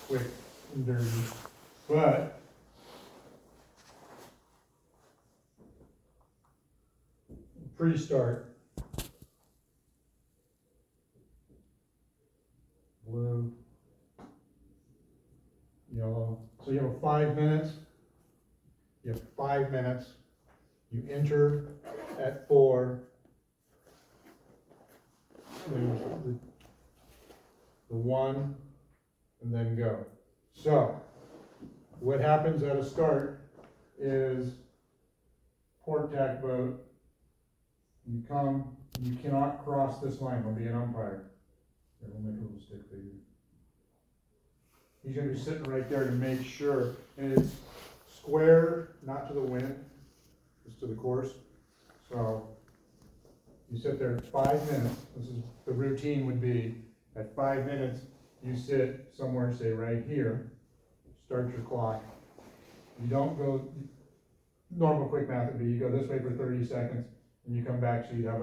quick and dirty. But pre-start, blue, yellow. So you have 5 minutes. You have 5 minutes. You enter at 4. There's the 1, and then go. So what happens at a start is port tack boat. You come, you cannot cross this line. There'll be an umpire. Here, we'll make a little stick figure. He's going to be sitting right there to make sure. And it's square, not to the wind, just to the course. So you sit there 5 minutes. This is the routine would be at 5 minutes, you sit somewhere, say right here, start your clock. You don't go, normal quick math would be you go this way for 30 seconds and you come back, so you have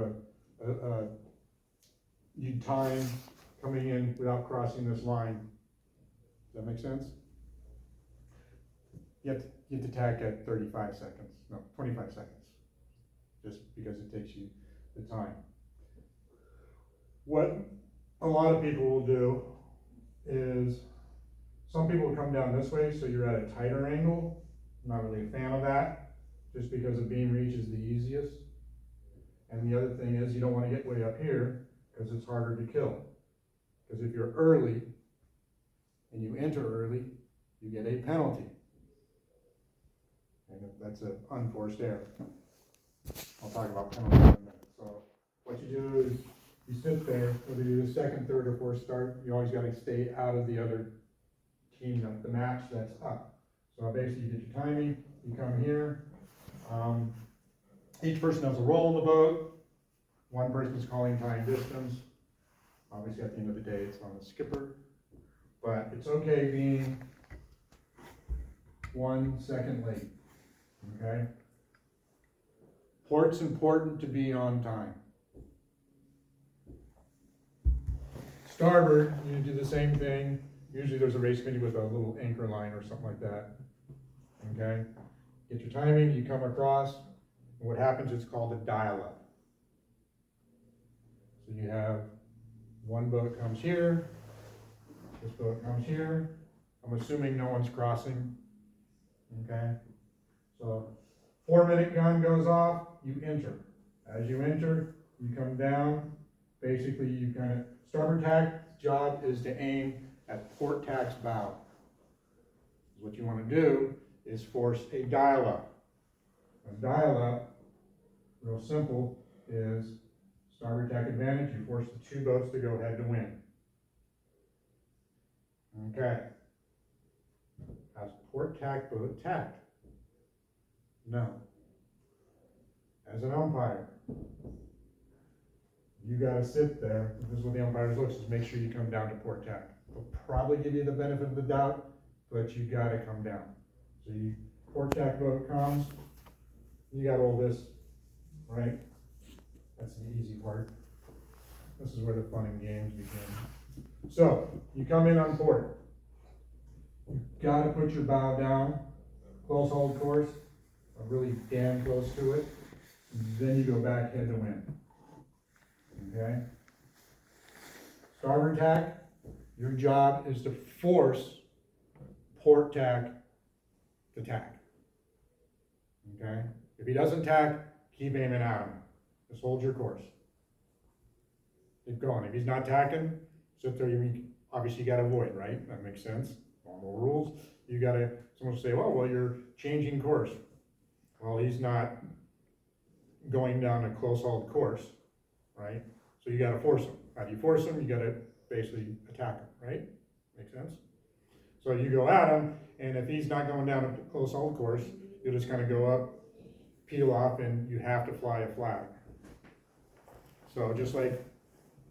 you time coming in without crossing this line. Does that make sense? You have to tack at 35 seconds, no, 25 seconds, just because it takes you the time. What a lot of people will do is, some people will come down this way, so you're at a tighter angle. I'm not really a fan of that, just because a beam reach is the easiest. And the other thing is, you don't want to get way up here, because it's harder to kill. Because if you're early, and you enter early, you get a penalty. And that's an unforced error. I'll talk about penalties in a minute. So what you do is, you sit there, whether you do the second, third, or fourth start, you always got to stay out of the other team, the match that's up. So basically, you get your timing, you come here. Each person has a role in the boat. One person's calling time distance. Obviously, at the end of the day, it's on the skipper. But it's okay being 1 second late, okay? Port's important to be on time. Starboard, you do the same thing. Usually there's a race committee with a little anchor line or something like that, okay? Get your timing, you come across, and what happens, it's called a dial-up. So you have one boat comes here, this boat comes here. I'm assuming no one's crossing, okay? So 4-minute gun goes off, you enter. As you enter, you come down. Basically, you kind of, starboard tack's job is to aim at port tack's bow. What you want to do is force a dial-up. A dial-up, real simple, is starboard tack advantage. You force the 2 boats to go head to wind. Okay. Has port tack boat tacked? No. As an umpire, you got to sit there. This is what the umpires looks, is make sure you come down to port tack. They'll probably give you the benefit of the doubt, but you got to come down. So you, port tack boat comes, you got all this, right? That's the easy part. This is where the fun and games begin. So you come in on port. You got to put your bow down, close hold course, really damn close to it. Then you go back head to wind. Okay? Starboard tack, your job is to force port tack to tack. Okay? If he doesn't tack, keep aiming at him. Just hold your course. Keep going. If he's not tacking, sit there. Obviously you got to avoid, right? That makes sense. Normal rules. You got to, someone will say, well, you're changing course. Well, he's not going down a close hauled course, right? So you got to force him. How do you force him? You got to basically attack him, right? Make sense? So you go at him, and if he's not going down a close hauled course, you'll just kind of go up, peel off, and you have to fly a flag. So just like,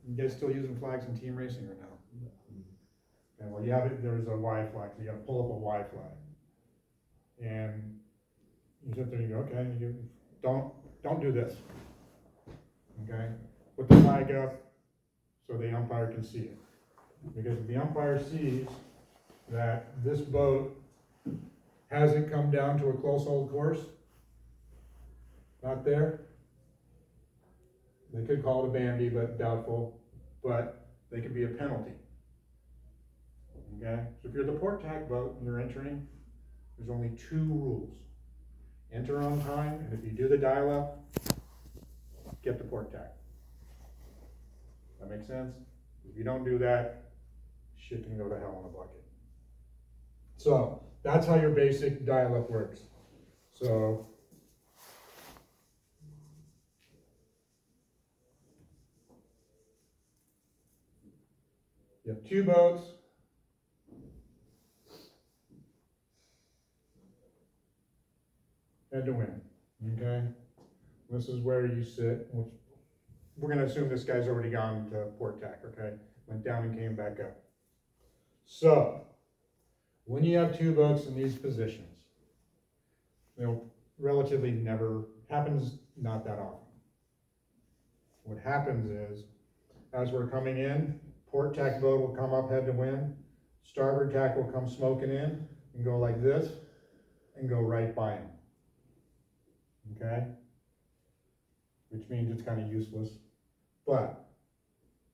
you guys still using flags in team racing right now? And well, you have it, there's a Y flag, so you got to pull up a Y flag. And you sit there and you go, okay, you don't do this. Okay? Put the flag up so the umpire can see it. Because if the umpire sees that this boat hasn't come down to a close hold course, not there. They could call it a Bambi, but doubtful, but they could be a penalty. Okay, so if you're the port tack boat and you're entering, there's only 2 rules. Enter on time, and if you do the dial up, get the port tack. That makes sense? If you don't do that, shit can go to hell in a bucket. So that's how your basic dial up works. So you have 2 boats. Head to wind, okay? This is where you sit. We're gonna assume this guy's already gone to port tack, okay? Went down and came back up. So, when you have 2 boats in these positions, relatively never happens, not that often. What happens is, as we're coming in, port tack boat will come up head to wind, starboard tack will come smoking in and go like this and go right by him. Okay? Which means it's kind of useless, but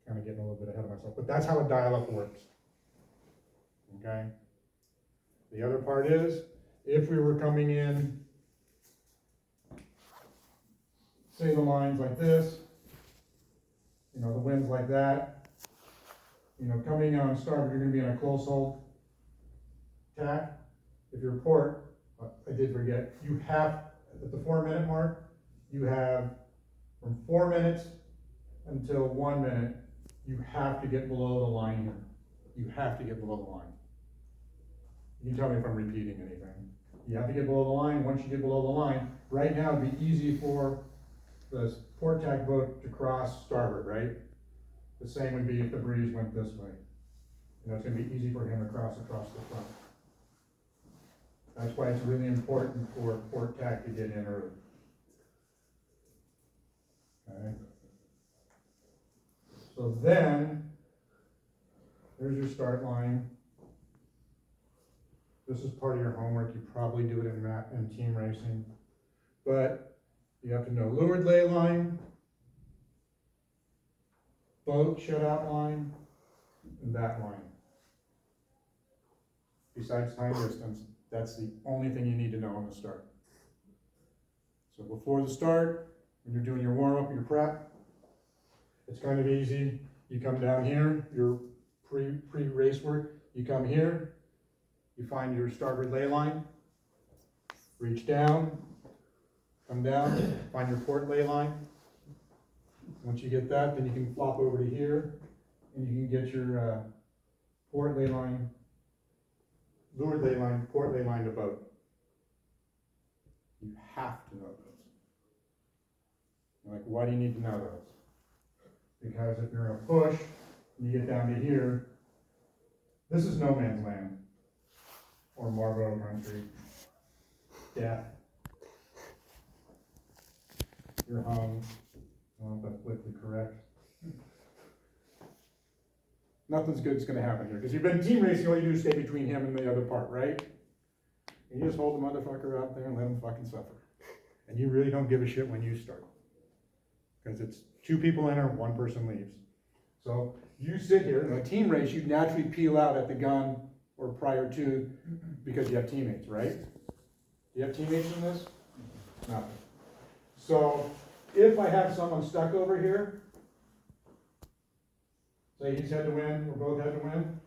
kind of getting a little bit ahead of myself. But that's how a dial-up works. Okay? The other part is, if we were coming in, say the line's like this, the wind's like that, coming on starboard, you're going to be in a close hold tack. If you're port, I did forget, you have, at the 4-minute mark, you have from 4 minutes until 1 minute, you have to get below the line here. You have to get below the line. You can tell me if I'm repeating anything. You have to get below the line. Once you get below the line, right now it'd be easy for the port tack boat to cross starboard, right? The same would be if the breeze went this way. It's going to be easy for him to cross across the front. That's why it's really important for port tack to get in early. Okay. So then, there's your start line. This is part of your homework. You probably do it in team racing. But you have to know leeward lay line, boat shutout line, and that line. Besides time distance, that's the only thing you need to know on the start. So before the start, when you're doing your warm-up, your prep, it's kind of easy. You come down here, your pre-race work, you come here, you find your starboard lay line, reach down, come down, find your port lay line. Once you get that, then you can flop over to here, and you can get your port lay line, leeward lay line, port lay line to boat. You have to know those. Like, why do you need to know those? Because if you're in a push, and you get down to here, this is no man's land, or Marlboro country, death. You're hung. I don't know if that's politically correct. Nothing's good's going to happen here, because you've been team racing, all you do is stay between him and the other part, right? And you just hold the motherfucker out there and let him fucking suffer. And you really don't give a shit when you start. Because it's 2 people enter, 1 person leaves. So you sit here, in a team race, you naturally peel out at the gun or prior to, because you have teammates, right? Do you have teammates in this? Nothing. So if I have someone stuck over here, say he's head to win, we're both head to win,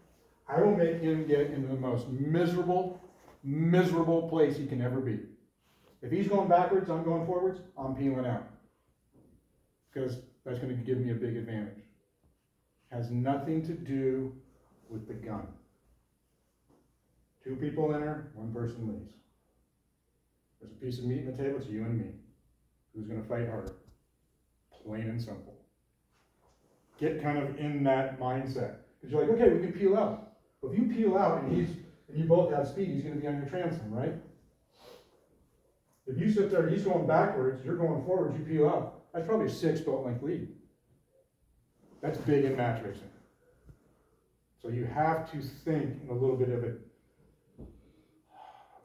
I will make him get into the most miserable place he can ever be. If he's going backwards, I'm going forwards, I'm peeling out. Because that's going to give me a big advantage. Has nothing to do with the gun. 2 people enter, 1 person leaves. There's a piece of meat on the table, it's you and me. Who's going to fight harder? Plain and simple. Get kind of in that mindset. Because you're like, okay, we can peel out. Well, if you peel out and you both have speed, he's going to be on your transom, right? If you sit there, he's going backwards, you're going forwards, you peel out. That's probably a 6 boat length lead. That's big in match racing. So you have to think in a little bit of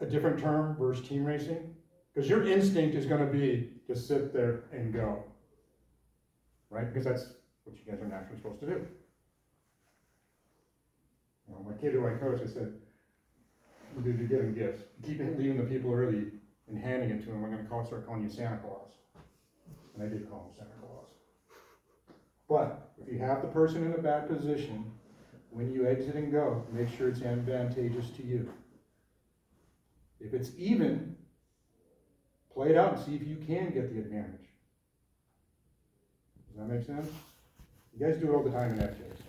a different term versus team racing, because your instinct is going to be to sit there and go, right? Because that's what you guys are naturally supposed to do. You know, my kid who I coach, I said, "You're giving gifts. Keep leaving the people early and handing it to them. We're going to start calling you Santa Claus." And I did call him Santa Claus. But if you have the person in a bad position, when you exit and go, make sure it's advantageous to you. If it's even, play it out and see if you can get the advantage. Does that make sense? You guys do it all the time in FJs.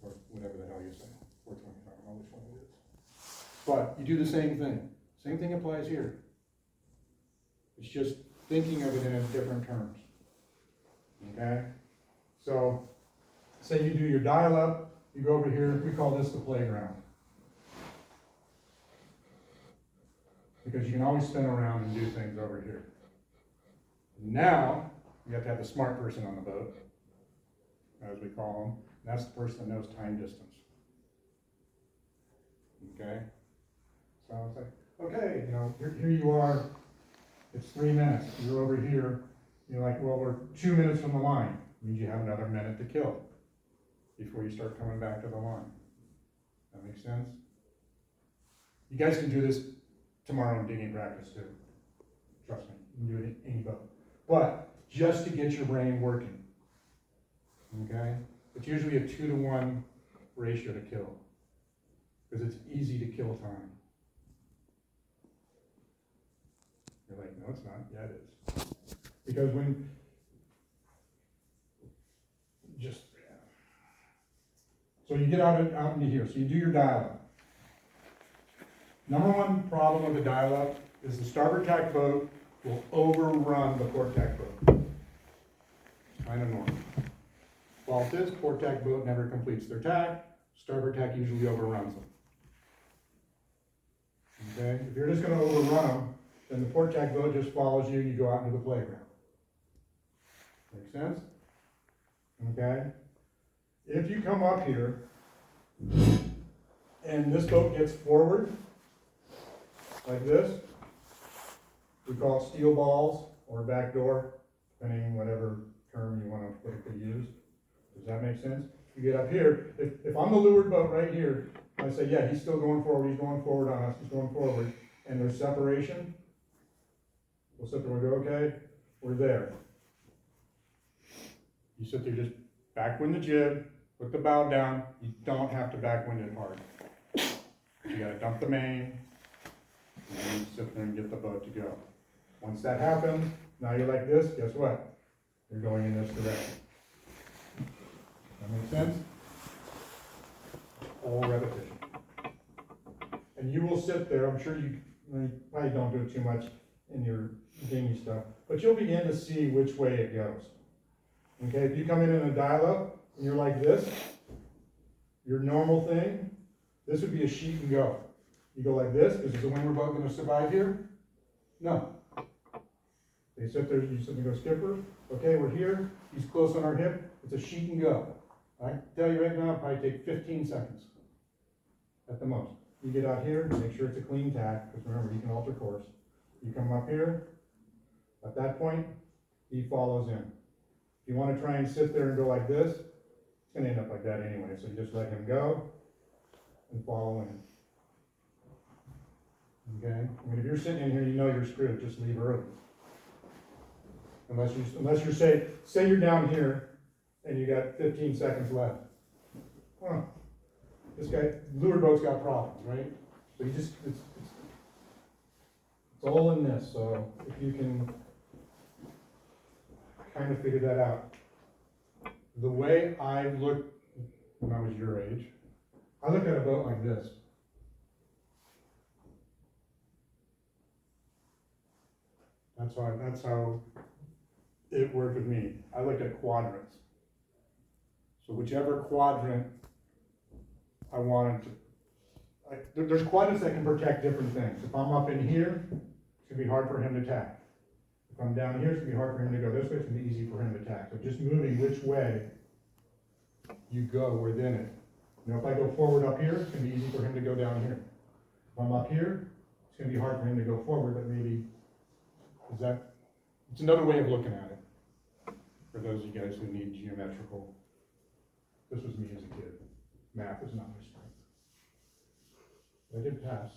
Or whatever the hell you say. 425, I don't know which one it is. But you do the same thing. Same thing applies here. It's just thinking of it in different terms. Okay? So, say you do your dial-up, you go over here, we call this the playground. Because you can always spin around and do things over here. Now, you have to have the smart person on the boat, as we call them. That's the person that knows time distance. Okay? So it's like, okay, you know, here you are, it's 3 minutes, you're over here, you're like, well, we're 2 minutes from the line. It means you have another minute to kill before you start coming back to the line. That makes sense? You guys can do this tomorrow in digging practice too. Trust me, you can do it in any boat. But just to get your brain working, okay? It's usually a 2-to-1 ratio to kill, because it's easy to kill time. You're like, no, it's not. Yeah, it is. Because when, just, so you get out into here, so you do your dial-up. Number one problem with the dial-up is the starboard tack boat will overrun the port tack boat. It's kind of normal. Fault is, port tack boat never completes their tack, starboard tack usually overruns them. Okay, if you're just going to overrun them, then the port tack boat just follows you and you go out into the playground. Make sense? Okay? If you come up here and this boat gets forward, like this, we call it steel balls or backdoor, depending on whatever term you want to politically use. Does that make sense? You get up here, if I'm the leeward boat right here, I say, yeah, he's still going forward on us, he's going forward, and there's separation, we'll sit there and go, okay, we're there. You sit there, just backwind the jib, put the bow down, you don't have to backwind it hard. You gotta dump the main, and then you sit there and get the boat to go. Once that happens, now you're like this, guess what? You're going in this direction. That make sense? All repetition. And you will sit there, I'm sure you probably don't do it too much in your dinghy stuff, but you'll begin to see which way it goes. Okay, if you come in a dial-up and you're like this, your normal thing, this would be a sheet and go. You go like this, is the windward boat going to survive here? No. They sit there, you sit there and go, skipper, okay, we're here, he's close on our hip, it's a sheet and go. I tell you right now, it'll probably take 15 seconds at the most. You get out here, make sure it's a clean tack, because remember, you can alter course. You come up here, at that point, he follows in. If you want to try and sit there and go like this, it's going to end up like that anyway, so you just let him go and follow in. Okay? I mean, if you're sitting in here, you know you're screwed, just leave early. Unless you say you're down here and you got 15 seconds left. Huh. This guy, leeward boat's got problems, right? So you just, it's all in this, so if you can kind of figure that out. The way I looked when I was your age, I looked at a boat like this. That's how it worked with me. I looked at quadrants. So whichever quadrant I wanted to, there's quadrants that can protect different things. If I'm up in here, it's gonna be hard for him to tack. If I'm down here, it's gonna be hard for him to go this way, it's gonna be easy for him to tack. So just moving which way you go within it You know, if I go forward up here, it's gonna be easy for him to go down here. If I'm up here, it's gonna be hard for him to go forward, but maybe, it's another way of looking at it. For those of you guys who need geometrical, this was me as a kid. Math is not my strength. I did pass.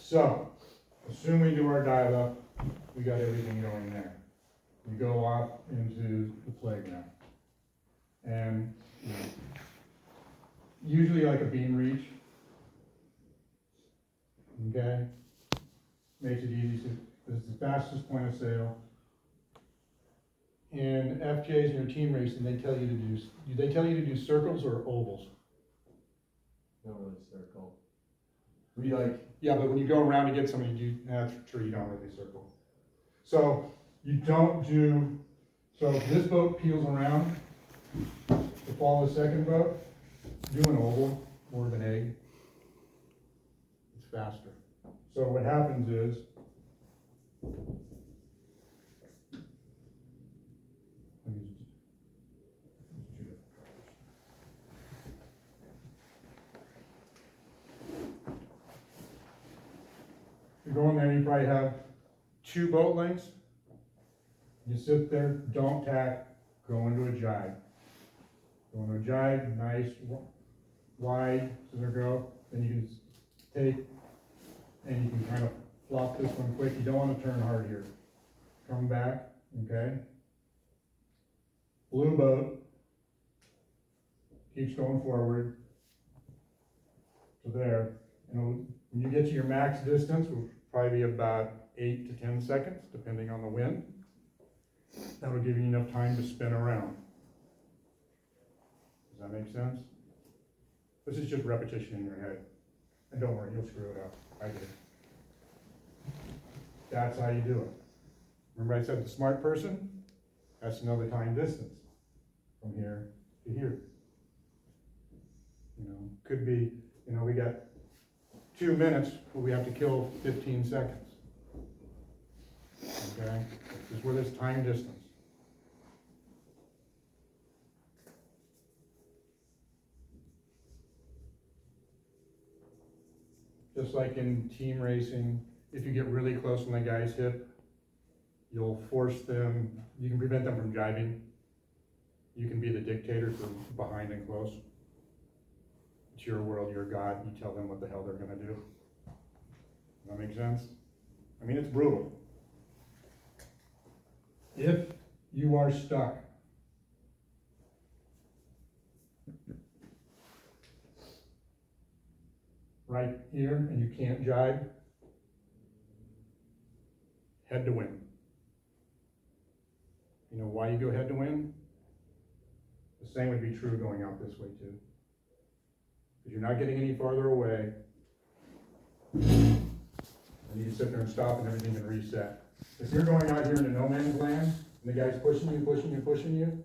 So, assume we do our dial-up, we got everything going there. We go off into the playground. And usually like a beam reach, okay? Makes it easy, so this is the fastest point of sale. In FJs and your team racing, they tell you to do circles or ovals? Not really circle. We like. Yeah, but when you go around to get somebody, that's true, you don't really circle. So you don't do, so if this boat peels around to follow the second boat, do an oval, more of an egg. It's faster. So what happens is, you go in there, you probably have 2 boat lengths. You sit there, don't tack, go into a jibe. Go into a jibe, nice, wide, center go. Then you can take, and you can kind of flop this one quick. You don't want to turn hard here. Come back, okay? Blue boat keeps going forward to there. And when you get to your max distance, will probably be about 8 to 10 seconds, depending on the wind. That'll give you enough time to spin around. Does that make sense? This is just repetition in your head. And don't worry, you'll screw it up. I did. That's how you do it. Remember I said the smart person has to know the time distance from here to here. You know, could be, you know, we got 2 minutes, but we have to kill 15 seconds. Okay? This is where there's time distance. Just like in team racing, if you get really close on the guy's hip, you'll force them, you can prevent them from jibing. You can be the dictator from behind and close. It's your world, you're God, you tell them what the hell they're gonna do. Does that make sense? I mean, it's brutal. If you are stuck, right here and you can't jibe, head to win. You know why you go head to win? The same would be true going out this way too. Because you're not getting any farther away. And you can sit there and stop and everything can reset. If you're going out here into no man's land and the guy's pushing you,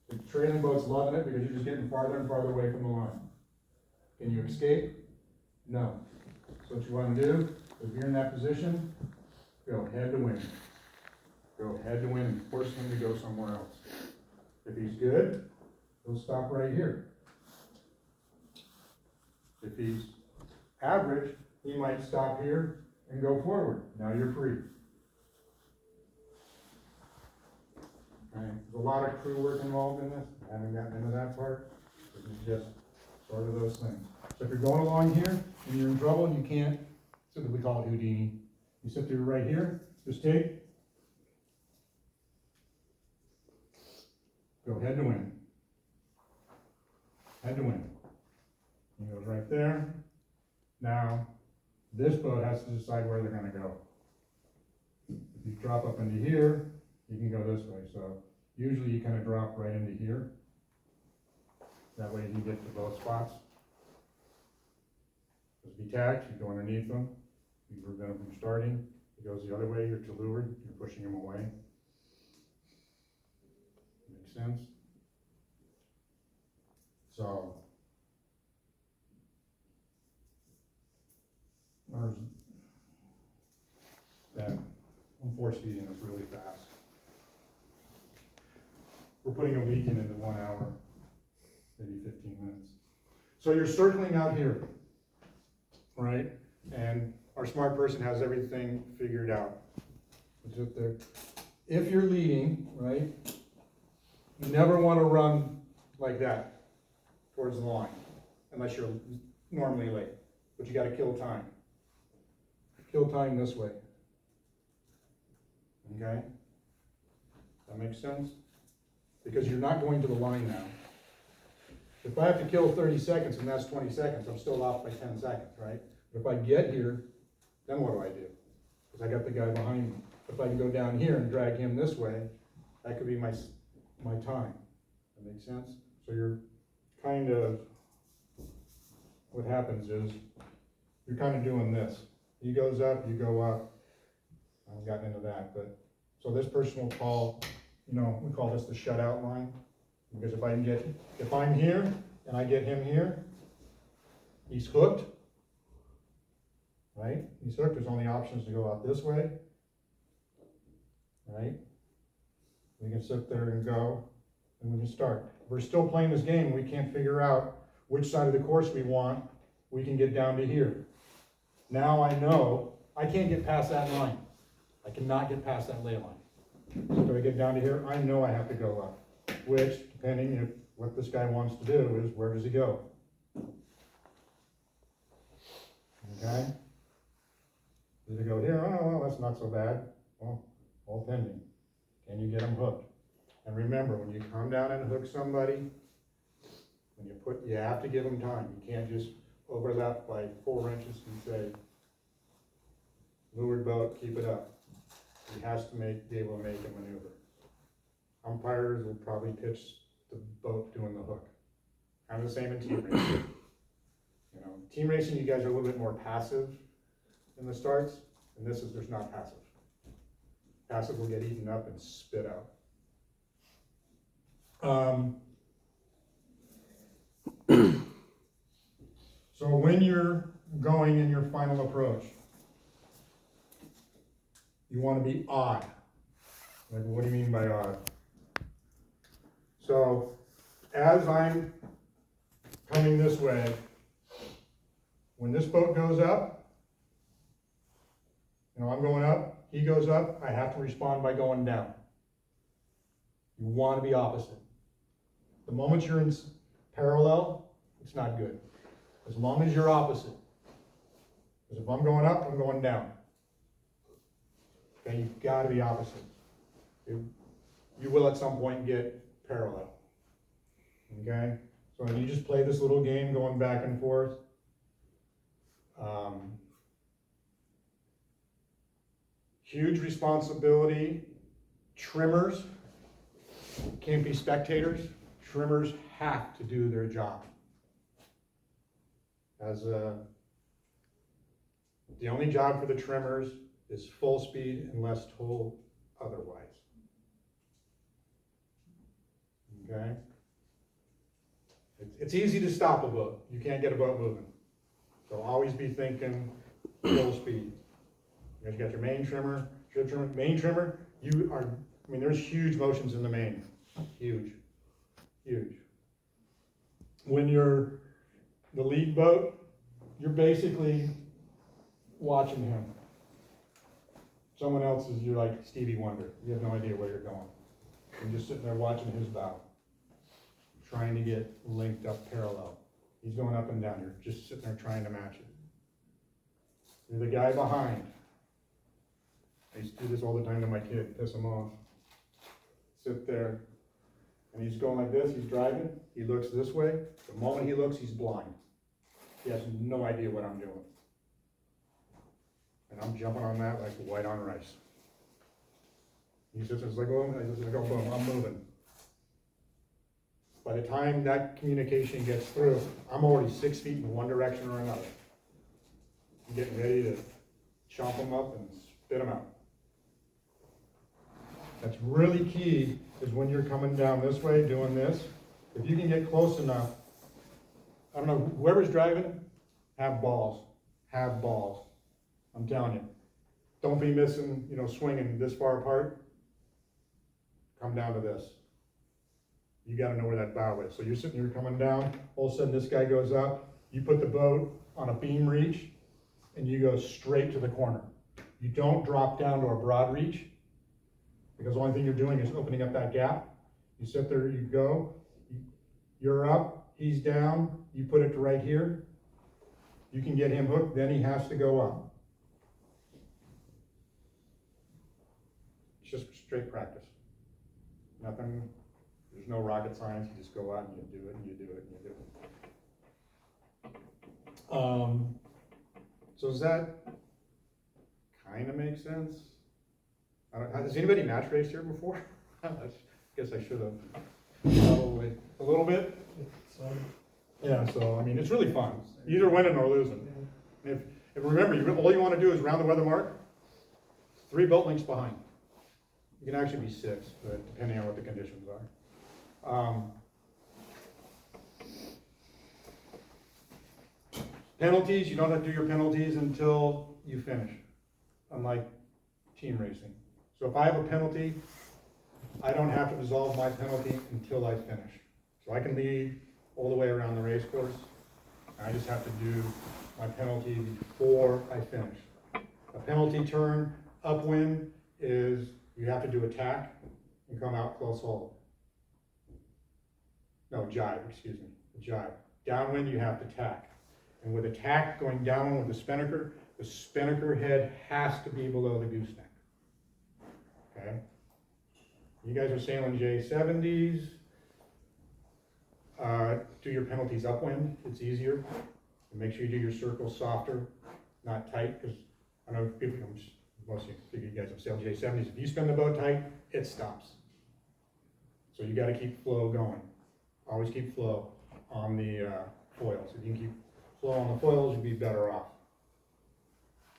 the trailing boat's loving it because you're just getting farther and farther away from the line. Can you escape? No. So what you want to do, if you're in that position, go head to win. Go head to win and force him to go somewhere else. If he's good, he'll stop right here. If he's average, he might stop here and go forward. Now you're free. Okay. There's a lot of crew work involved in this. I haven't gotten into that part. This is just sort of those things. So if you're going along here and you're in trouble and you can't, so that we call it Houdini. You sit there right here, just take, go head to win. Head to win. He goes right there. Now, this boat has to decide where they're gonna go. If you drop up into here, you can go this way. So usually you kind of drop right into here. That way you get to both spots. Just be tacked, you go underneath them, you prevent them from starting. It goes the other way, you're to leeward, you're pushing them away. Makes sense? So, there's that. I'm force feeding this really fast. We're putting a week in into 1 hour. maybe 15 minutes. So you're circling out here, right? And our smart person has everything figured out. Is it there? If you're leading, right, you never want to run like that towards the line, unless you're normally late. But you got to kill time. Kill time this way. Okay? That makes sense? Because you're not going to the line now. If I have to kill 30 seconds and that's 20 seconds, I'm still off by 10 seconds, right? But if I get here, then what do? Because I got the guy behind me. If I can go down here and drag him this way, that could be my time. That makes sense? So you're kind of, what happens is, you're kind of doing this. He goes up, you go up. I haven't gotten into that, but, so this person will call, we call this the shutout line. Because if I'm here and I get him here, he's hooked, right? He's hooked, there's only options to go out this way, right? We can sit there and go, and we can start. If we're still playing this game, we can't figure out which side of the course we want, we can get down to here. Now I know I can't get past that line. I cannot get past that ley line. So if I get down to here, I know I have to go up. Which, depending if what this guy wants to do is, where does he go? Okay? Does he go here? Oh, well, that's not so bad. Well, all pending. Can you get him hooked? And remember, when you come down and hook somebody, you have to give them time. You can't just overlap by 4 inches and say, leeward boat, keep it up. He has to be able to make a maneuver. Umpires will probably pitch the boat doing the hook. Kind of the same in team racing. Team racing, you guys are a little bit more passive in the starts, and there's not passive. Passive will get eaten up and spit out. So when you're going in your final approach, you want to be odd. Like, what do you mean by odd? So, as I'm coming this way, when this boat goes up, I'm going up, he goes up, I have to respond by going down. You want to be opposite. The moment you're in parallel, it's not good. As long as you're opposite. Because if I'm going up, I'm going down. Okay, you've got to be opposite. You will at some point get parallel. Okay? So you just play this little game going back and forth. Huge responsibility. Trimmers can't be spectators. Trimmers have to do their job. The only job for the trimmers is full speed unless told otherwise. Okay? It's easy to stop a boat. You can't get a boat moving. So always be thinking full speed. You got your main trimmer, main trimmer, there's huge motions in the main. Huge. Huge. When you're the lead boat, you're basically watching him. Someone else you're like Stevie Wonder. You have no idea where you're going. You're just sitting there watching his bow, trying to get linked up parallel. He's going up and down. You're just sitting there trying to match it. You're the guy behind. I used to do this all the time to my kid, piss him off. Sit there, and he's going like this, he's driving, he looks this way. The moment he looks, he's blind. He has no idea what I'm doing. And I'm jumping on that like white on rice. He sits there, it's like, oh, I go, boom, I'm moving. By the time that communication gets through, I'm already 6 feet in one direction or another. I'm getting ready to chomp them up and spit them out. That's really key, is when you're coming down this way, doing this, if you can get close enough, I don't know, whoever's driving, have balls. Have balls. I'm telling you. Don't be missing, swinging this far apart. Come down to this. you gotta know where that bow is. So you're sitting here coming down, all of a sudden this guy goes up, you put the boat on a beam reach, and you go straight to the corner. You don't drop down to a broad reach, because the only thing you're doing is opening up that gap. You sit there, you go, you're up, he's down, you put it to right here, you can get him hooked, then he has to go up. It's just straight practice. Nothing, there's no rocket science, you just go out and you do it, and you do it, and you do it. So does that kind of make sense? Has anybody match raced here before? I guess I should have, probably, a little bit. Yeah, so, I mean, it's really fun, either winning or losing. If remember, all you want to do is round the weather mark, 3 boat lengths behind. You can actually be 6, but depending on what the conditions are. Penalties, you don't have to do your penalties until you finish, unlike team racing. So if I have a penalty, I don't have to resolve my penalty until I finish. So I can lead all the way around the race course. I just have to do my penalty before I finish. A penalty turn upwind is you have to do a tack and come out close hold. No, jibe, excuse me, jibe. Downwind you have to tack. And with a tack going downwind with the spinnaker head has to be below the gooseneck. Okay? You guys are sailing J70s. Do your penalties upwind, it's easier. And make sure you do your circles softer, not tight, because I know people, most of you guys have sailed J70s. If you spin the boat tight, it stops. So you gotta keep flow going. Always keep flow on the foils. If you can keep flow on the foils, you'll be better off.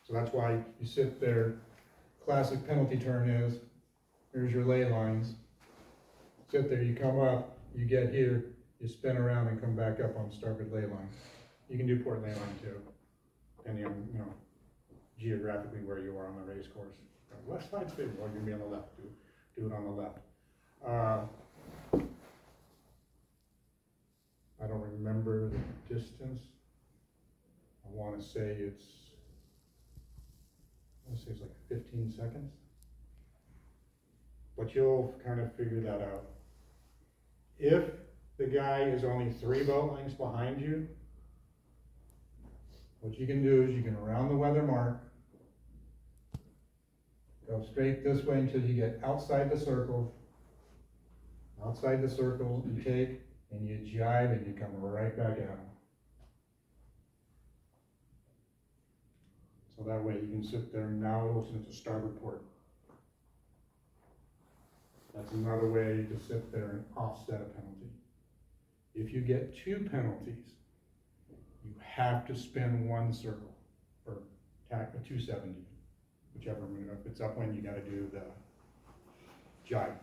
So that's why you sit there. Classic penalty turn is, here's your ley lines. Sit there, you come up, you get here, you spin around and come back up on starboard ley line. You can do port ley line too, depending on, geographically where you are on the race course. West side's favorable, you're gonna be on the left, do it on the left. I don't remember the distance. I wanna say it's like 15 seconds. But you'll kind of figure that out. If the guy is only 3 boat lengths behind you, what you can do is you can round the weather mark, go straight this way until you get outside the circle. Outside the circle, you take and you jibe and you come right back at him. So that way you can sit there and now listen to starboard port. That's another way to sit there and offset a penalty. If you get 2 penalties, you have to spin 1 circle or tack a 270, whichever. If it's upwind, you got to do the jibe.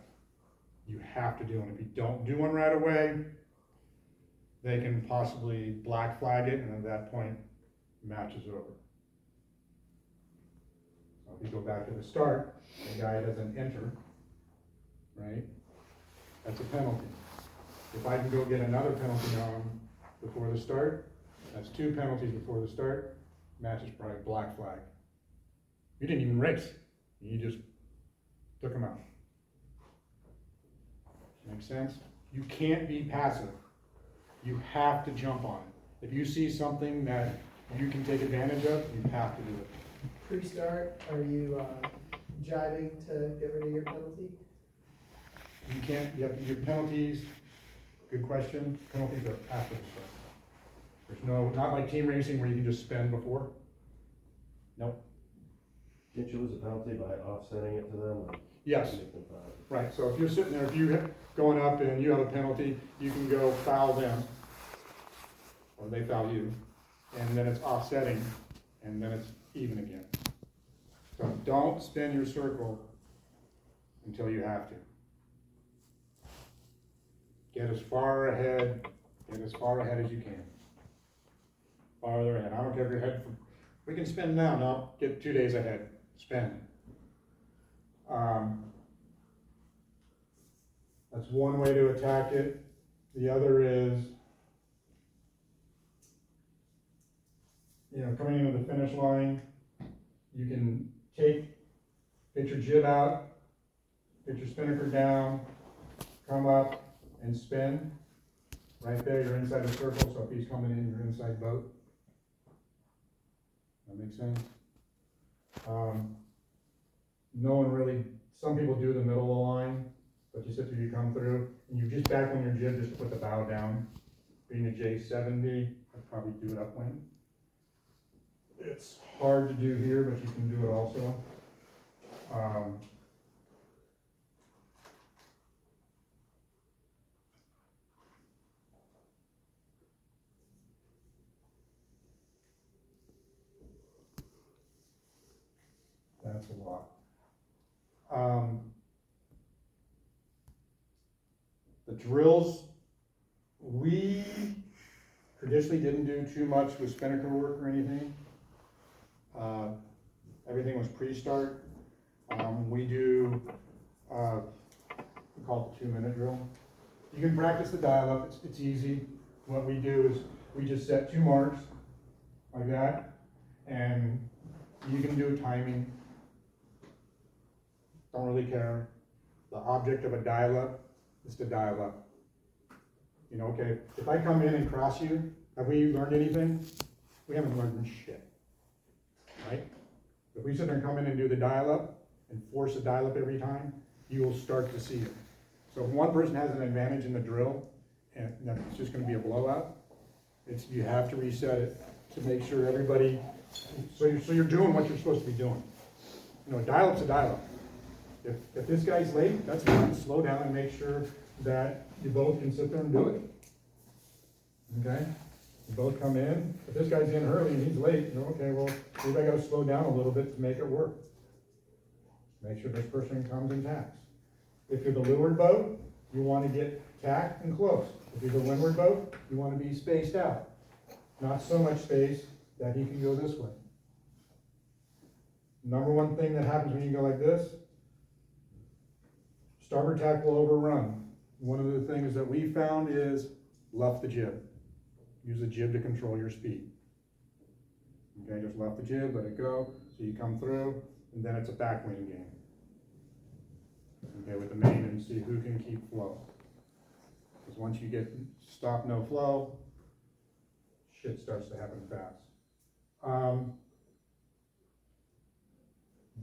You have to do one. If you don't do one right away, they can possibly black flag it, and at that point, match is over. So if you go back to the start, the guy doesn't enter, right? That's a penalty. If I can go get another penalty on him before the start, that's 2 penalties before the start, match is probably black flag. You didn't even race, you just took him out. Make sense? You can't be passive. You have to jump on it. If you see something that you can take advantage of, you have to do it. Pre-start, are you jiving to get rid of your penalty? You can't, you have your penalties, good question, penalties are after the start. There's no, not like team racing where you can just spin before. Nope. Can't you lose a penalty by offsetting it to them? Yes, right, so if you're sitting there, if you're going up and you have a penalty, you can go foul them, or they foul you, and then it's offsetting, and then it's even again. So don't spin your circle until you have to. Get as far ahead as you can. Farther ahead, I don't care if you're ahead, we can spin now, no, get 2 days ahead, spin. That's one way to attack it. The other is, coming into the finish line, you can get your jib out, get your spinnaker down, come up and spin. Right there, you're inside the circle, so if he's coming in, you're inside boat. That makes sense? No one really, some people do the middle of the line, but you sit through, you come through, and you just back on your jib just to put the bow down. Being a J70, I'd probably do it upwind. It's hard to do here, but you can do it also. That's a lot. The drills, we traditionally didn't do too much with spinnaker work or anything. Everything was pre-start. We do, we call it the 2-minute drill. You can practice the dial-up, it's easy. What we do is we just set 2 marks like that, and you can do timing. Don't really care. The object of a dial-up is to dial up. Okay, if I come in and cross you, have we learned anything? We haven't learned shit, right? If we sit there and come in and do the dial-up and force a dial-up every time, you will start to see it. So if one person has an advantage in the drill, and it's just gonna be a blowout, you have to reset it to make sure everybody, so you're doing what you're supposed to be doing. A dial-up's a dial-up. If this guy's late, that's fine, slow down and make sure that you both can sit there and do it. Okay? You both come in. If this guy's in early and he's late, okay, well, maybe I gotta slow down a little bit to make it work. Make sure this person comes and tacks. If you're the leeward boat, you wanna get tacked and close. If you're the windward boat, you wanna be spaced out. Not so much space that he can go this way. Number one thing that happens when you go like this, starboard tack will overrun. One of the things that we found is luff the jib. Use the jib to control your speed. Okay, just luff the jib, let it go, so you come through, and then it's a backwind game. Okay, with the main and see who can keep flow. Because once you get stop, no flow, shit starts to happen fast.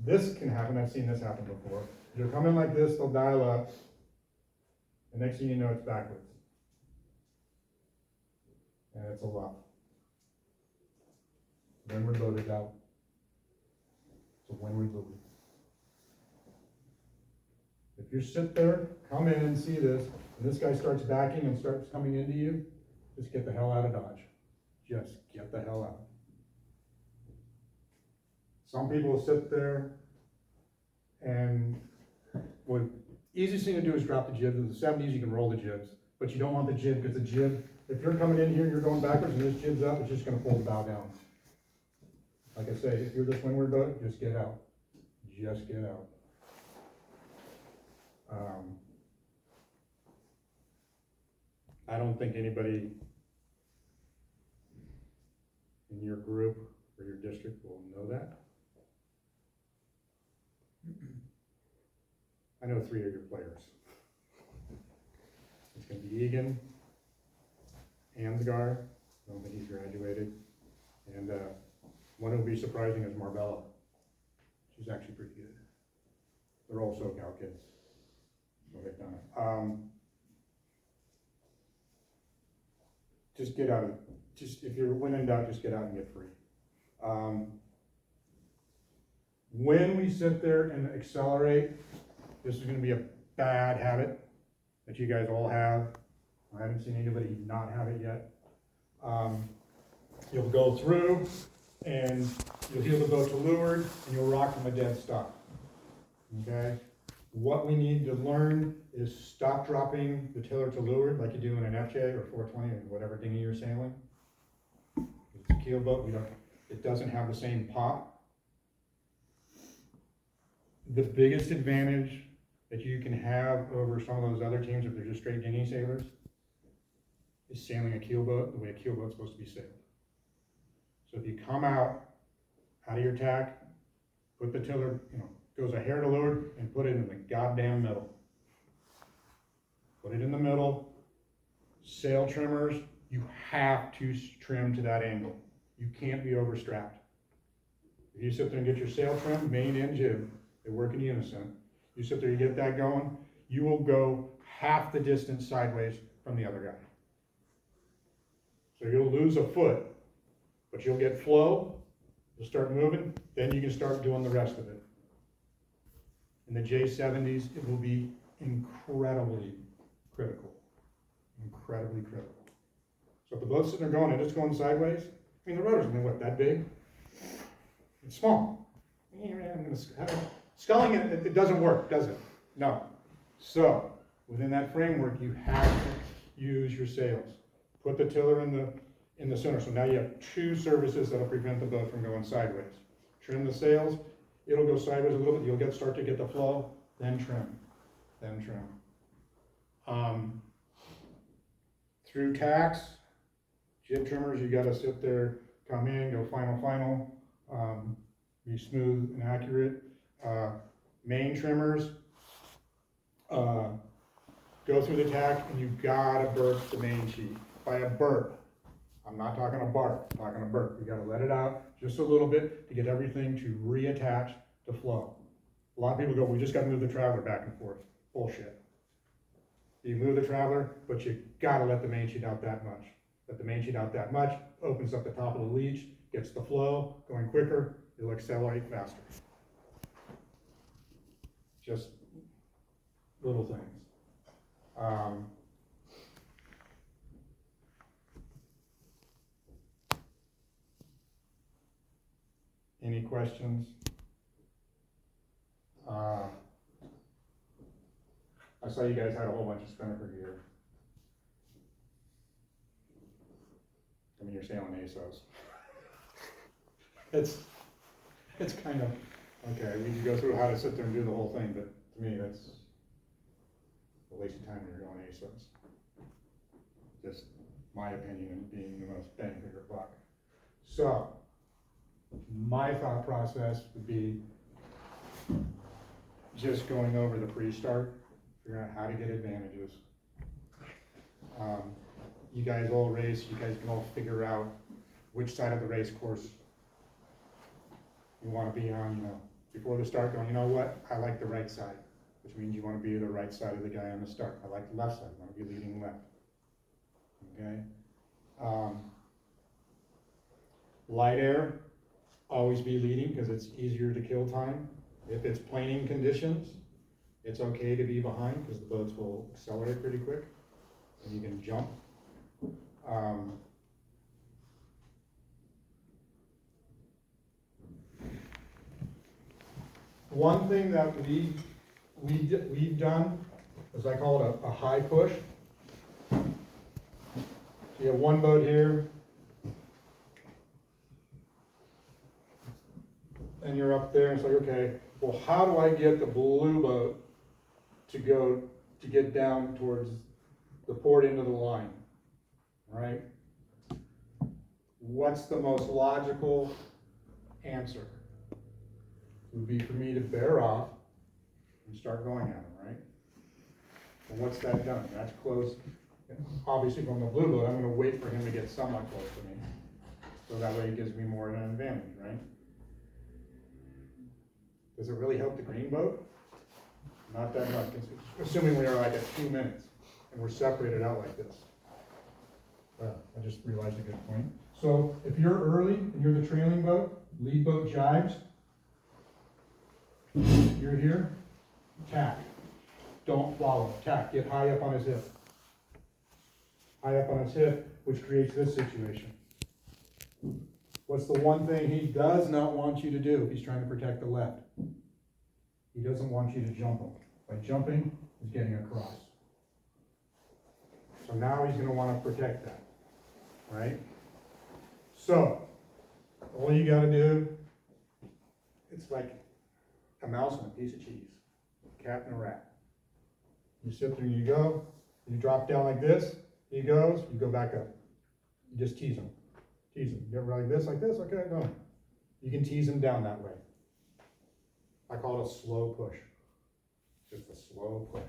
This can happen, I've seen this happen before. You'll come in like this, they'll dial up, and next thing you know, it's backwards. And it's a luff. Windward loaded out. It's a windward loaded. If you sit there, come in and see this, and this guy starts backing and starts coming into you, just get the hell out of Dodge. Just get the hell out. Some people will sit there and what easiest thing to do is drop the jib. In the 70s, you can roll the jibs, but you don't want the jib because the jib, if you're coming in here and you're going backwards and this jib's up, it's just going to pull the bow down. Like I say, if you're this windward boat, just get out. Just get out. I don't think anybody in your group or your district will know that. I know 3 of your players. It's going to be Egan, Ansgar, I don't think he's graduated, and one who will be surprising is Marbella. She's actually pretty good. They're all SoCal kids, so they've done it. Just get out of, if you're when in doubt, just get out and get free. When we sit there and accelerate, this is going to be a bad habit that you guys all have. I haven't seen anybody not have it yet. You'll go through and you'll heel the boat to leeward and you'll rock from a dead stop. Okay? What we need to learn is stop dropping the tiller to leeward like you do in an FJ or 420 or whatever dinghy you're sailing. It's a keel boat, it doesn't have the same pop. The biggest advantage that you can have over some of those other teams, if they're just straight dinghy sailors, is sailing a keelboat the way a keelboat's supposed to be sailed. So if you come out of your tack, put the tiller, goes a hair to leeward, and put it in the goddamn middle. Put it in the middle. Sail trimmers, you have to trim to that angle. You can't be overstrapped. If you sit there and get your sail trim, main and jib, they work in unison. You sit there, you get that going, you will go half the distance sideways from the other guy. So you'll lose a foot, but you'll get flow, you'll start moving, then you can start doing the rest of it. In the J70s, it will be incredibly critical. Incredibly critical. So if the boat's sitting there going and it's going sideways, I mean, the rudder's only, what, that big? It's small. Sculling it doesn't work, does it? No. So, within that framework, you have to use your sails. Put the tiller in the center. So now you have two surfaces that'll prevent the boat from going sideways. Trim the sails, it'll go sideways a little bit, you'll start to get the flow, then trim, then trim. Through tacks, jib trimmers, you gotta sit there, come in, go final, be smooth and accurate. Main trimmers, go through the tack and you've gotta burp the main sheet. By a burp, I'm not talking a bark, I'm talking a burp. You gotta let it out just a little bit to get everything to reattach to flow. A lot of people go, we just gotta move the traveler back and forth. Bullshit. You move the traveler, but you gotta let the main sheet out that much. Let the main sheet out that much, opens up the top of the leech, gets the flow going quicker, it'll accelerate faster. Just little things. Any questions? I saw you guys had a whole bunch of spinnaker gear. I mean, you're sailing ASOS. It's kind of, okay, we can go through how to sit there and do the whole thing, but to me, that's a waste of time when you're going ASOS. Just my opinion and being the most bang for your buck. So, my thought process would be just going over the pre-start, figuring out how to get advantages. You guys all race, you guys can all figure out which side of the race course you want to be on, before the start going, you know what, I like the right side, which means you want to be the right side of the guy on the start. I like the left side, I want to be leading left. Okay? Light air, always be leading because it's easier to kill time. If it's planing conditions, it's okay to be behind because the boats will accelerate pretty quick and you can jump. One thing that we've done is I call it a high push. So you have one boat here, and you're up there, and it's like, okay, well, how do I get the blue boat to get down towards the port end of the line, right? What's the most logical answer? It would be for me to bear off and start going at him, right? And what's that done? That's close. Obviously from the blue boat, I'm gonna wait for him to get somewhat close to me. So that way it gives me more of an advantage, right? Does it really help the green boat? Not that much, assuming we are like at 2 minutes and we're separated out like this. Well, I just realized a good point. So if you're early and you're the trailing boat, lead boat jives, you're here, tack. Don't follow, tack, get high up on his hip. High up on his hip, which creates this situation. What's the one thing he does not want you to do if he's trying to protect the left? He doesn't want you to jump him. By jumping, he's getting across. So now he's going to want to protect that, right? So, all you got to do, it's like a mouse and a piece of cheese, a cat and a rat. You sit there, you go, you drop down like this, he goes, you go back up. You just tease him, tease him. You ever like this, okay, no. You can tease him down that way. I call it a slow push. Just a slow push.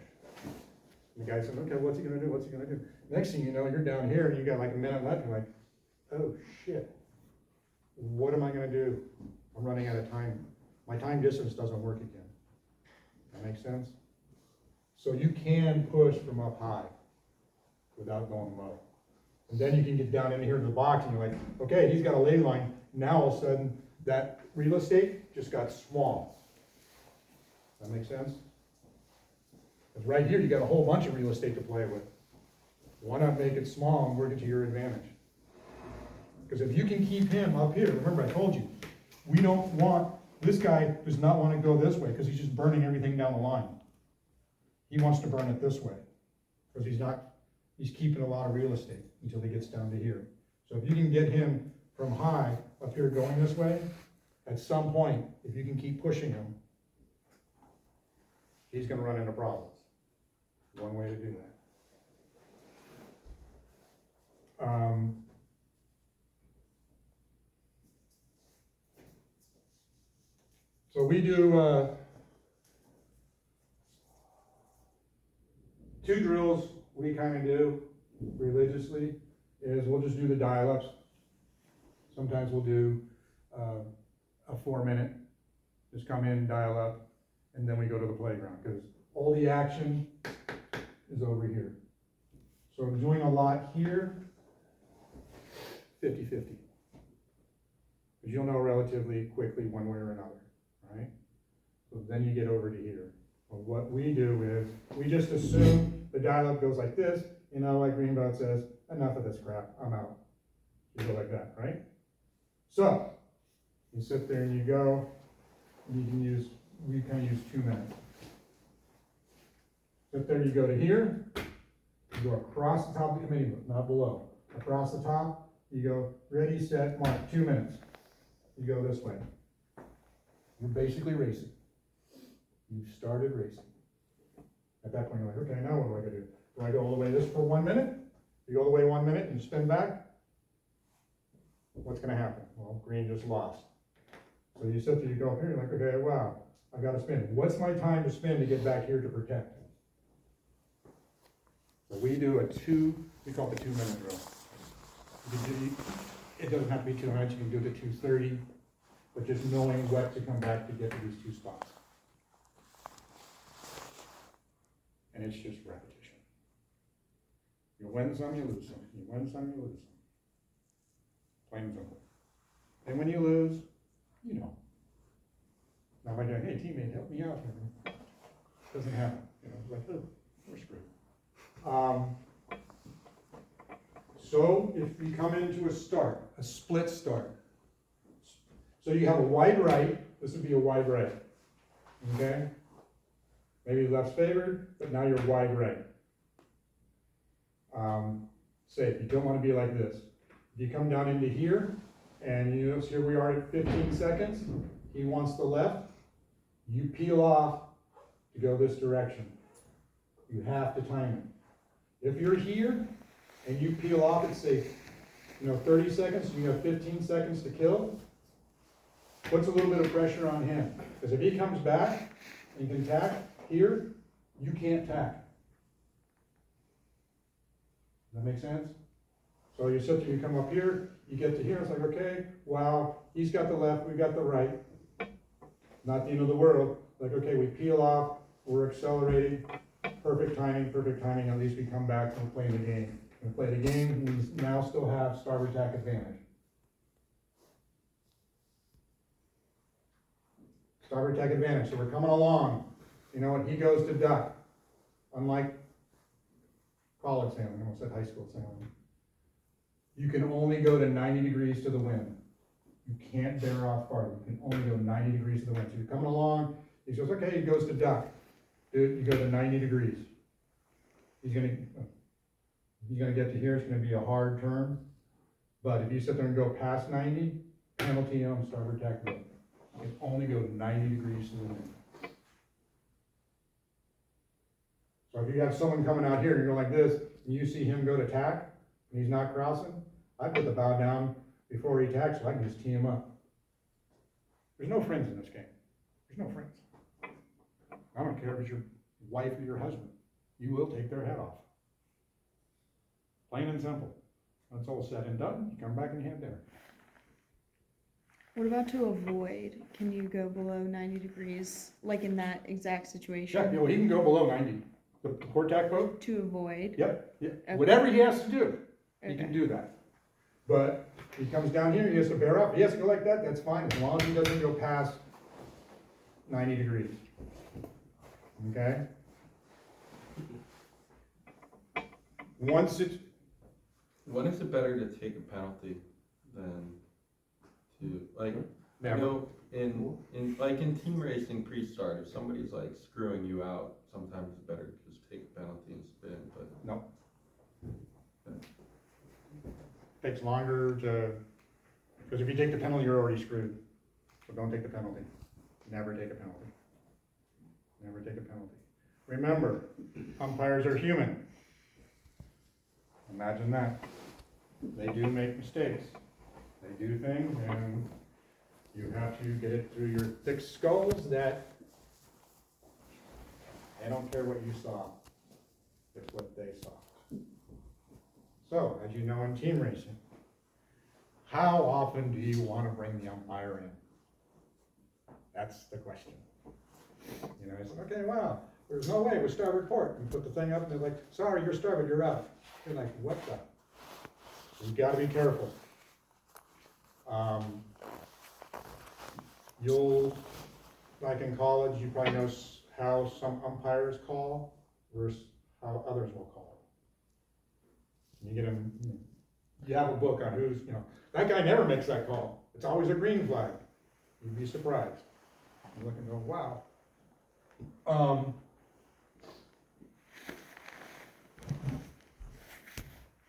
And the guy said, okay, what's he gonna do, what's he gonna do? Next thing you know, you're down here, and you got like a minute left, you're like, oh shit. What am I gonna do? I'm running out of time. My time distance doesn't work again. That makes sense? So you can push from up high without going low. And then you can get down in here to the box and you're like, okay, he's got a lay line. Now all of a sudden, that real estate just got small. That make sense? Because right here, you got a whole bunch of real estate to play with. Why not make it small and work it to your advantage? Because if you can keep him up here, remember I told you, we don't want, this guy does not want to go this way because he's just burning everything down the line. He wants to burn it this way because he's keeping a lot of real estate until he gets down to here. So if you can get him from high up here going this way, at some point, if you can keep pushing him, he's going to run into problems. One way to do that. So we do 2 drills we kind of do religiously is we'll just do the dial-ups. Sometimes we'll do a 4-minute, just come in, dial up, and then we go to the playground because all the action is over here. So I'm doing a lot here, 50-50. Because you'll know relatively quickly one way or another, right? So then you get over to here. Well, what we do is, we just assume the dial-up goes like this, you know, like Greenbelt says, enough of this crap, I'm out. You go like that, right? So, you sit there and you go, and you can use, we kind of use 2 minutes. Sit there, you go to here, you go across the top of the committee book, not below. Across the top, you go, ready, set, mark, 2 minutes. You go this way. You're basically racing. You've started racing. At that point, you're like, okay, now what do I gotta do? Do I go all the way this for 1 minute? You go all the way 1 minute and spin back? What's gonna happen? Well, green just lost. So you sit there, you go up here, you're like, okay, wow, I've gotta spin. What's my time to spin to get back here to protect? So we do we call it the 2-minute drill. It doesn't have to be 2 minutes, you can do it at 2:30, but just knowing what to come back to get to these 2 spots. And it's just repetition. You win some, you lose some. You win some, you lose some. Plain and simple. And when you lose, you know. Not by going, hey teammate, help me out here. Doesn't happen. You know, like, oh, we're screwed. So if you come into a split start. So you have a wide right, this would be a wide right. Okay? Maybe left's favored, but now you're wide right. Say, if you don't want to be like this. If you come down into here, and you notice here we are at 15 seconds, he wants the left, you peel off to go this direction. You have to time it. If you're here, and you peel off at say, 30 seconds, you have 15 seconds to kill, puts a little bit of pressure on him. Because if he comes back and can tack here, you can't tack. Does that make sense? So you sit there, you come up here, you get to here, it's like, okay, wow, he's got the left, we got the right. Not the end of the world. Like, okay, we peel off, we're accelerating, perfect timing, at least we come back and play the game. We play the game, we now still have starboard tack advantage. Starboard tack advantage, so we're coming along. You know what, he goes to duck. Unlike college sailing, I almost said high school sailing. You can only go to 90 degrees to the wind. You can't bear off farther. You can only go 90 degrees to the wind. So you're coming along, he goes, okay, he goes to duck. Dude, you go to 90 degrees. He's gonna get to here, it's gonna be a hard turn. But if you sit there and go past 90, penalty on starboard tack wind. You can only go 90 degrees to the wind. So if you have someone coming out here and you go like this, and you see him go to tack, and he's not crossing, I put the bow down before he tacks, so I can just tee him up. There's no friends in this game. There's no friends. I don't care if it's your wife or your husband. You will take their head off. Plain and simple. That's all said and done, you come back and you have dinner. What about to avoid? Can you go below 90 degrees, like in that exact situation? Yeah, well, he can go below 90. The port tack boat, To avoid? yep, yeah. Okay. Whatever he has to do, he can Okay. do that. But he comes down here, he has to bear up, he has to go like that, that's fine, as long as he doesn't go past 90 degrees. Okay? Once it, When is it better to take a penalty than to, like, you never, know, in team racing pre-start, if somebody's like screwing you out, sometimes it's better to just take a penalty and spin, but. no. Takes longer to, because if you take the penalty, you're already screwed. So don't take the penalty. Never take a penalty. Never take a penalty. Remember, umpires are human. Imagine that. They do make mistakes. They do things, and you have to get it through your thick skulls that they don't care what you saw. It's what they saw. So, as you know in team racing, how often do you want to bring the umpire in? That's the question. You know, it's like, okay, wow, there's no way with starboard port. You put the thing up and they're like, sorry, you're starboard, you're out. You're like, what the? You've got to be careful. Like in college, you probably know how some umpires call versus how others will call. You get them, you have a book on who's, that guy never makes that call. It's always a green flag. You'd be surprised. You look and go, wow.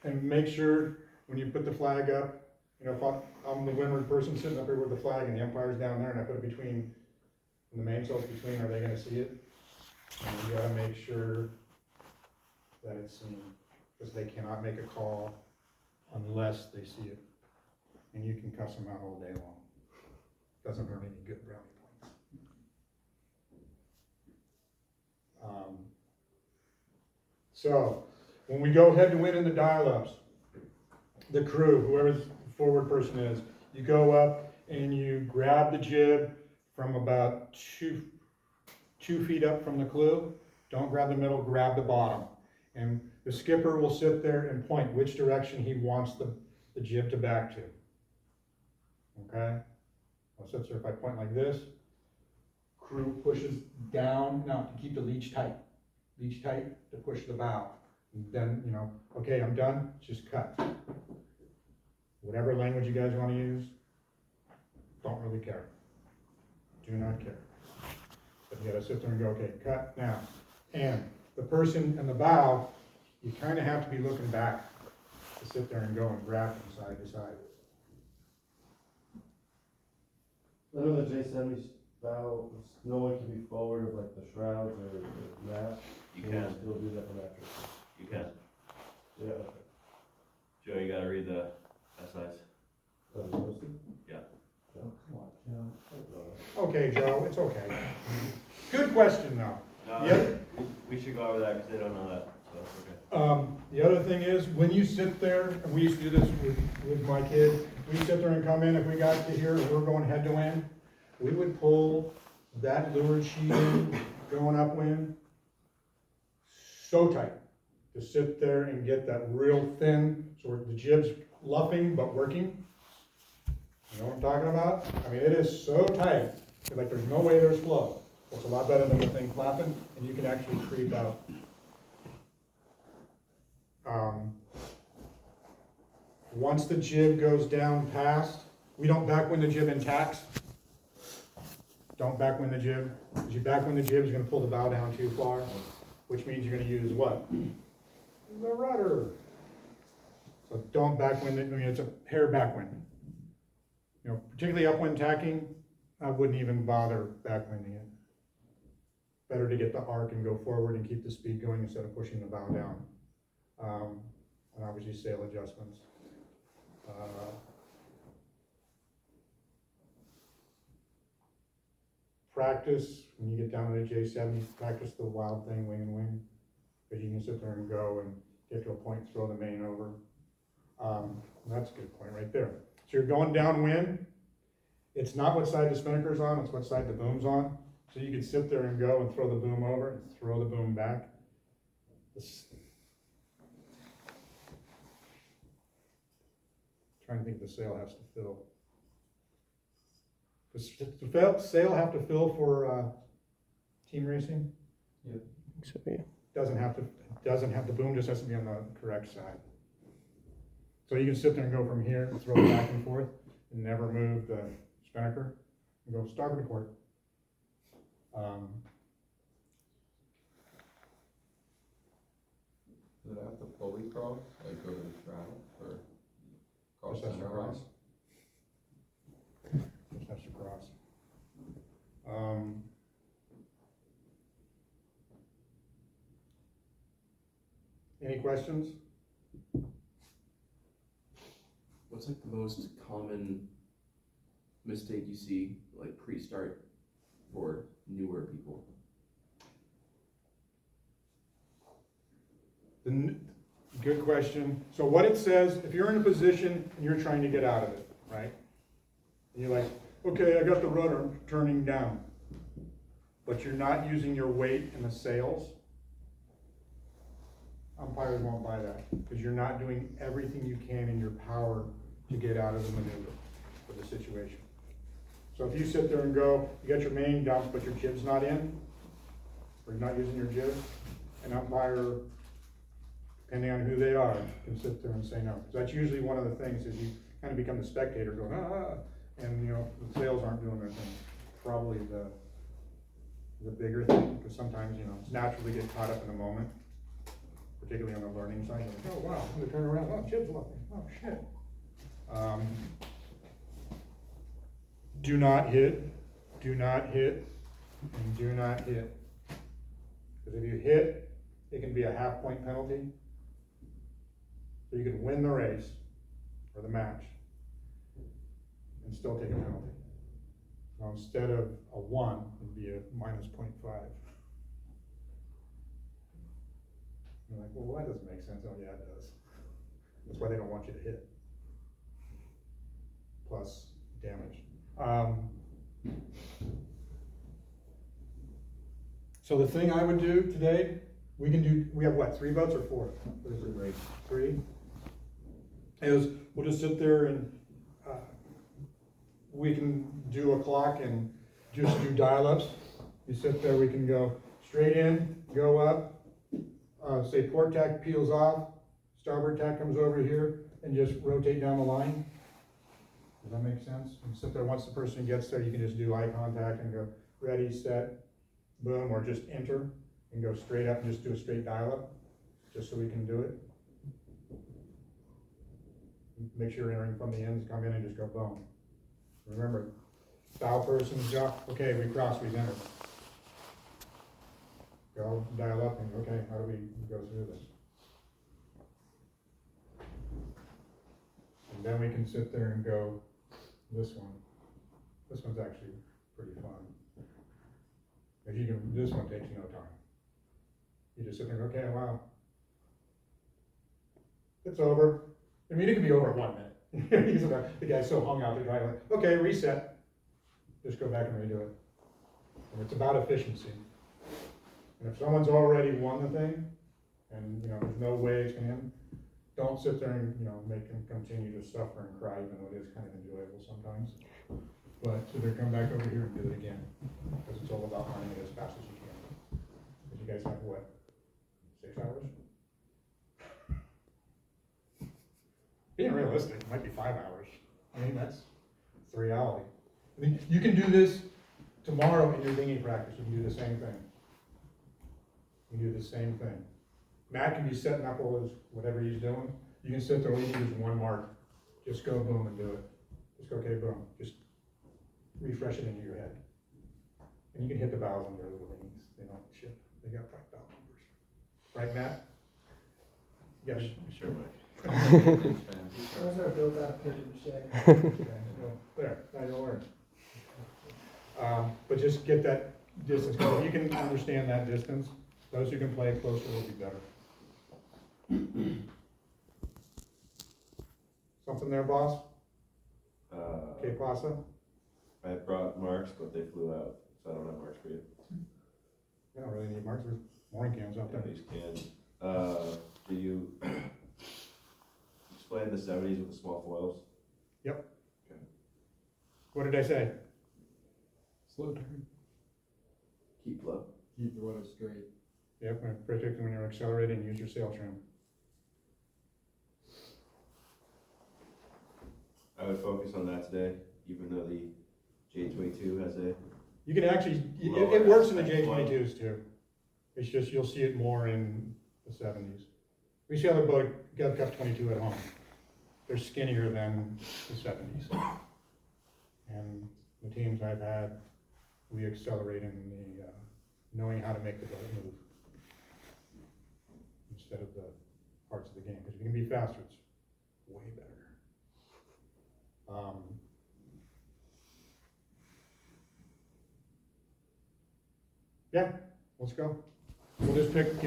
And make sure when you put the flag up, if I'm the windward person sitting up here with the flag and the umpire's down there and I put it between, the mainsail's between, are they gonna see it? And you gotta make sure that it's seen, because they cannot make a call unless they see it. And you can cuss them out all day long. Doesn't earn any good brownie points. So, when we go head to win in the dial-ups, the crew, whoever the forward person is, you go up and you grab the jib from about two feet up from the clew. Don't grab the middle, grab the bottom. And the skipper will sit there and point which direction he wants the jib to back to. Okay? I'll sit there, if I point like this, crew pushes down, now to keep the leech tight to push the bow. And then, okay, I'm done, just cut. Whatever language you guys want to use, don't really care. Do not care. But you gotta sit there and go, okay, cut now. And the person in the bow, you kind of have to be looking back to sit there and go and grab from side to side. I know the J70 bow, no one can be forward of like the shrouds or the mast. You Can can, still do that from after. you can. Yeah, okay. Joe, you gotta read the SIs. Oh, you posted? Yeah. Oh, come on, Joe. Okay, Joe, it's okay. Good question though. No, Yep. we should go over that, cause they don't know that, so it's okay. The other thing is, when you sit there, and we used to do this with my kids, we sit there and come in, if we got to here, we're going head to wind, we would pull that leeward sheet in, going upwind, so tight, to sit there and get that real thin, so the jib's luffing but working. You know what I'm talking about? I mean, it is so tight, like there's no way there's flow. It's a lot better than the thing flapping, and you can actually creep out. Once the jib goes down past, we don't backwind the jib in tacks. Don't backwind the jib. Because you backwind the jib, you're gonna pull the bow down too far, which means you're gonna use what? The rudder. So don't backwind it, it's a hair backwind. Particularly upwind tacking, I wouldn't even bother backwinding it. better to get the arc and go forward and keep the speed going instead of pushing the bow down. And obviously sail adjustments. Practice, when you get down to the J70, practice the wild thing, wing and wing. Because you can sit there and go and get to a point, throw the main over. That's a good point right there. So you're going downwind. It's not what side the spinnaker's on, it's what side the boom's on. So you can sit there and go and throw the boom over and throw the boom back. Trying to think if the sail has to fill. Does the sail have to fill for team racing? So, yeah. Doesn't have, the boom just has to be on the correct side. So you can sit there and go from here and throw it back and forth and never move the spinnaker and go starboard to port. Does it have to fully cross, like go to the shroud, or cross Just has to center cross. line? Just has to cross. Any questions? What's like the most common mistake you see, like pre-start for newer people? Good question. So what it says, if you're in a position and you're trying to get out of it, right? And you're like, okay, I got the rudder turning down, but you're not using your weight in the sails, umpires won't buy that, because you're not doing everything you can in your power to get out of the maneuver for the situation. So if you sit there and go, you got your main dump, but your jib's not in, or you're not using your jib, an umpire, depending on who they are, can sit there and say no. So that's usually one of the things, is you kind of become the spectator going, and you know, the sails aren't doing their thing. Probably the bigger thing, because sometimes, you know, it's natural to get caught up in the moment, particularly on the learning side. You're like, oh wow, I'm gonna turn around, oh, jib's looking, oh shit. Do not hit, and do not hit. Because if you hit, it can be a half-point penalty. So you can win the race, or the match, and still take a penalty. So instead of a 1, it'd be a -0.5. You're like, well, that doesn't make sense. Oh yeah, it does. That's why they don't want you to hit. Plus damage. So the thing I would do today, we have what, 3 boats or 4? What is it? 3? Is we'll just sit there and we can do a clock and just do dial-ups. You sit there, we can go straight in, go up, say port tack peels off, starboard tack comes over here, and just rotate down the line. Does that make sense? And sit there, once the person gets there, you can just do eye contact and go ready, set, boom, or just enter and go straight up and just do a straight dial-up, just so we can do it. Make sure you're entering from the ends, come in and just go boom. Remember, bow person's job, okay, we cross, we've entered. Go dial up and okay, how do we go through this? And then we can sit there and go this one. This one's actually pretty fun. If you can, this one takes no time. You just sit there and go, okay, wow. It's over. I mean, it can be over in 1 minute. The guy's so hung out there, driving, like, okay, reset. Just go back and redo it. And it's about efficiency. And if someone's already won the thing, and you know, there's no way it's gonna end, don't sit there and, you know, make them continue to suffer and cry, even though it is kind of enjoyable sometimes. But sit there, come back over here and do it again, because it's all about running it as fast as you can. Because you guys have what, 6 hours? Being realistic, it might be 5 hours. I mean, that's the reality. I mean, you can do this tomorrow in your dinghy practice. You can do the same thing. You can do the same thing. Matt can be setting up all his, whatever he's doing. You can sit there, all you need is 1 mark. Just go boom and do it. Just go, okay, boom. Just refresh it into your head. And you can hit the valves on your little wings, they don't ship, they got black valve numbers. Right, Matt? Yes. Sure, Mike. Those are built out of paper mache. Okay, well, there, now you'll learn. But just get that distance, 'cause if you can understand that distance, those who can play it closer will be better. Something there, boss? Que pasa? I brought marks, but they flew out, so I don't have marks for you. You don't really need marks, there's mooring cams out there. These cans. Do you explain the 70s with the small foils? What did I say? Slow turn. Keep low. Keep the rudder straight. Yep, and particularly when you're accelerating, use your sail trim. I would focus on that today, even though the J22 has a. You can actually, it works in the J22s too. It's just, you'll see it more in the 70s. We see other boat, Gov Cup 22 at home. They're skinnier than the 70s. And the teams I've had, we accelerate in the, knowing how to make the boat move. Instead of the parts of the game, because if you can be faster, it's way better. Yeah, let's go. We'll just pick,